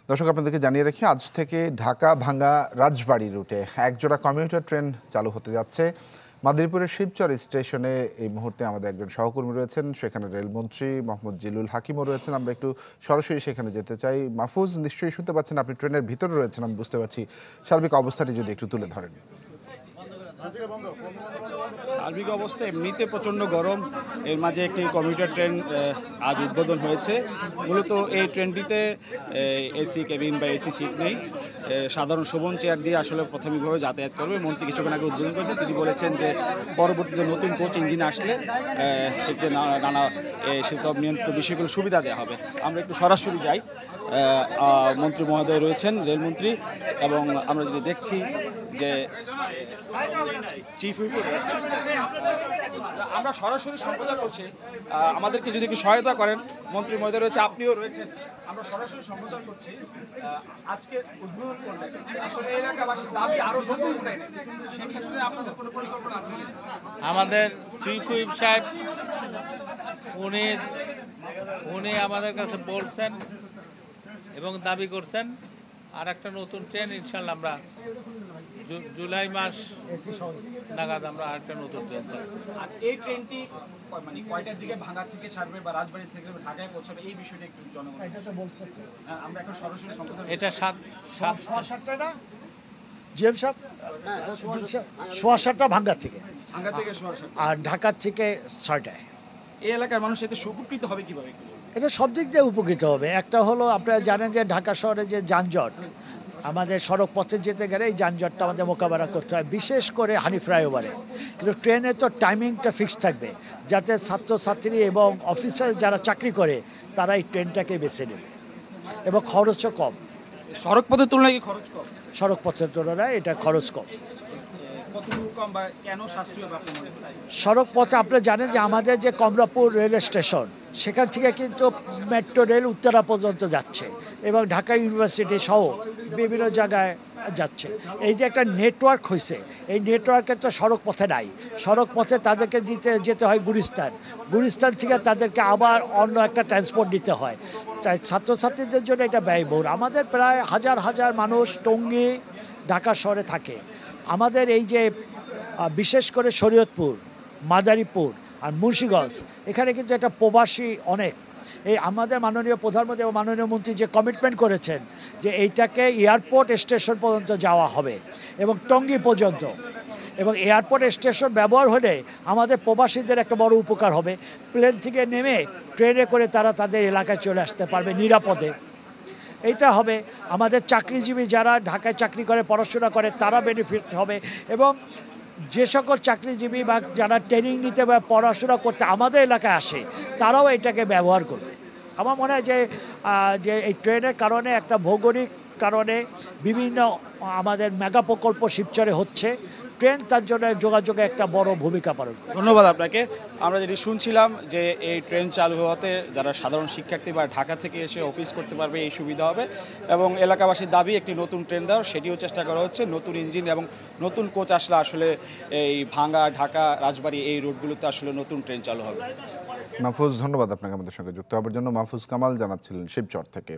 দর্শক আপনাদেরকে জানিয়ে রাখি, আজ থেকে ঢাকা ভাঙ্গা রাজবাড়ী রুটে একজোড়া কমিউটার ট্রেন চালু হতে যাচ্ছে। মাদারীপুরের শিবচর স্টেশনে এই মুহূর্তে আমাদের একজন সহকর্মী রয়েছেন, সেখানে রেলমন্ত্রী মোহাম্মদ জিলুল হাকিমও রয়েছেন। আমরা একটু সরাসরি সেখানে যেতে চাই। মাহফুজ, নিশ্চয়ই শুনতে পাচ্ছেন, আপনি ট্রেনের ভিতরে রয়েছেন, আমি বুঝতে পারছি। সার্বিক অবস্থাটি যদি একটু তুলে ধরেন। সার্বিক অবস্থা এমনিতে প্রচণ্ড গরম, এর মাঝে একটি কমিউটার ট্রেন আজ উদ্বোধন হয়েছে। মূলত এই ট্রেনটিতে এসি কেবিন বা এসি সিট নেই, সাধারণ শোভন চেয়ার দিয়ে আসলে প্রাথমিকভাবে যাতায়াত করবে। মন্ত্রী কিছুক্ষণ আগে উদ্বোধন করেছেন, তিনি বলেছেন যে পরবর্তীতে নতুন কোচ ইঞ্জিন আসলে সেক্ষেত্রে নানা শীতব নিয়ন্ত্রিত বিষয়গুলো সুবিধা দেওয়া হবে। আমরা একটু সরাসরি যাই। মন্ত্রী মহোদয় রয়েছেন, রেলমন্ত্রী, এবং আমরা যদি দেখছি যে চিফ হুইপও রয়েছেন। আমরা সরাসরি সম্প্রচার করছি, আমাদেরকে যদি একটু সহায়তা করেন। মন্ত্রী মহোদয় রয়েছে, আপনিও রয়েছেন, আমরা সরাসরি সম্প্রচার করছি। আজকে উদ্বোধন করলেন, আসলে এলাকাবাসীর দাবি আরো নতুন ট্রেন, সেক্ষেত্রে আপনাদের কোনো পরিকল্পনা আছে? আমাদের চিফ হুইপ সাহেব উনি আমাদের কাছে বলছেন এবং দাবি করছেন আর একটা নতুন ট্রেন ইনশাল্লাহ আমরা জুলাই মাস নাগাদ আমরা আরেকটা নতুন ট্রেন চাই। আর এই ট্রেনটি মানে কয়টার দিকে ভাঙ্গা থেকে ছাড়বে বা রাজবাড়ী থেকে ঢাকায় পৌঁছাবে, এই বিষয়টা একটু জনগণ এটা তো বলছে। আমরা এখন সরাসরি সম্প্রচার, এটা 7:30 জিএম সাহেব, 7:15 ভাঙ্গা থেকে আর ঢাকা থেকে 6টায়। এই এলাকার মানুষ এতে উপকৃত হবে কিভাবে? এটা সব দিক দিয়ে উপকৃত হবে। একটা হলো, আপনারা জানেন যে ঢাকা শহরে যে যানজট, আমাদের সড়ক পথে যেতে গেলে এই যানজটটা আমাদের মোকাবেলা করতে হয়, বিশেষ করে হানি ফ্লাইওভারে। কিন্তু ট্রেনে তো টাইমিংটা ফিক্সড থাকবে, যাতে ছাত্রছাত্রী এবং অফিসার যারা চাকরি করে তারা এই ট্রেনটাকে বেছে নেবে, এবং খরচও কম। সড়ক পথের তুলনায় কি খরচ কম? সড়ক পথের তুলনায় এটা খরচ কম। কতটুকু কম বা কেন সাশ্রয়ী হবে? সড়ক পথে আপনারা জানেন যে আমাদের যে কমলাপুর রেল স্টেশন, সেখান থেকে কিন্তু মেট্রো রেল উত্তরা পর্যন্ত যাচ্ছে এবং ঢাকা ইউনিভার্সিটি সহ বিভিন্ন জায়গায় যাচ্ছে। এই যে একটা নেটওয়ার্ক হয়েছে, এই নেটওয়ার্কে তো সড়ক পথে নাই। সড়ক পথে তাদেরকে যেতে হয় গুলিস্তান থেকে তাদেরকে আবার অন্য একটা ট্রান্সপোর্ট নিতে হয়। তাই ছাত্রছাত্রীদের জন্য এটা ব্যয়বহুল। আমাদের প্রায় হাজার হাজার মানুষ টঙ্গী ঢাকা শহরে থাকে। আমাদের এই যে বিশেষ করে শরীয়তপুর, মাদারীপুর আর মুন্সিগঞ্জ, এখানে কিন্তু একটা প্রবাসী অনেক। এই আমাদের মাননীয় প্রধানমন্ত্রী এবং মাননীয় মন্ত্রী যে কমিটমেন্ট করেছেন যে এইটাকে এয়ারপোর্ট স্টেশন পর্যন্ত যাওয়া হবে এবং টঙ্গী পর্যন্ত, এবং এয়ারপোর্ট স্টেশন ব্যবহার হলে আমাদের প্রবাসীদের একটা বড় উপকার হবে। প্লেন থেকে নেমে ট্রেনে করে তারা তাদের এলাকায় চলে আসতে পারবে নিরাপদে। এইটা হবে আমাদের চাকরিজীবী যারা ঢাকায় চাকরি করে, পড়াশোনা করে, তারা বেনিফিট হবে, এবং যে সকল চাকরিজীবী বা যারা ট্রেনিং নিতে বা পড়াশোনা করতে আমাদের এলাকায় আসে, তারাও এটাকে ব্যবহার করবে। আমার মনে হয় যে এই ট্রেনের কারণে একটা ভৌগোলিক কারণে বিভিন্ন আমাদের মেগা প্রকল্প শিবচরে হচ্ছে। ট্রেন তার জন্য যোগাযোগে একটা বড় ভূমিকা পালন করে। ধন্যবাদ আপনাকে। আমরা যেটি শুনছিলাম যে এই ট্রেন চালু হওয়াতে যারা সাধারণ শিক্ষার্থী বা ঢাকা থেকে এসে অফিস করতে পারবে, এই সুবিধা হবে, এবং এলাকাবাসীর দাবি একটি নতুন ট্রেন দেওয়ার, সেটিও চেষ্টা করা হচ্ছে। নতুন ইঞ্জিন এবং নতুন কোচ আসলে আসলে এই ভাঙ্গা, ঢাকা, রাজবাড়ী এই রুটগুলোতে আসলে নতুন ট্রেন চালু হবে। মাহফুজ, ধন্যবাদ আপনাকে আমাদের সঙ্গে যুক্ত হওয়ার জন্য। মাহফুজ কামাল জানাচ্ছিলেন শিবচর থেকে।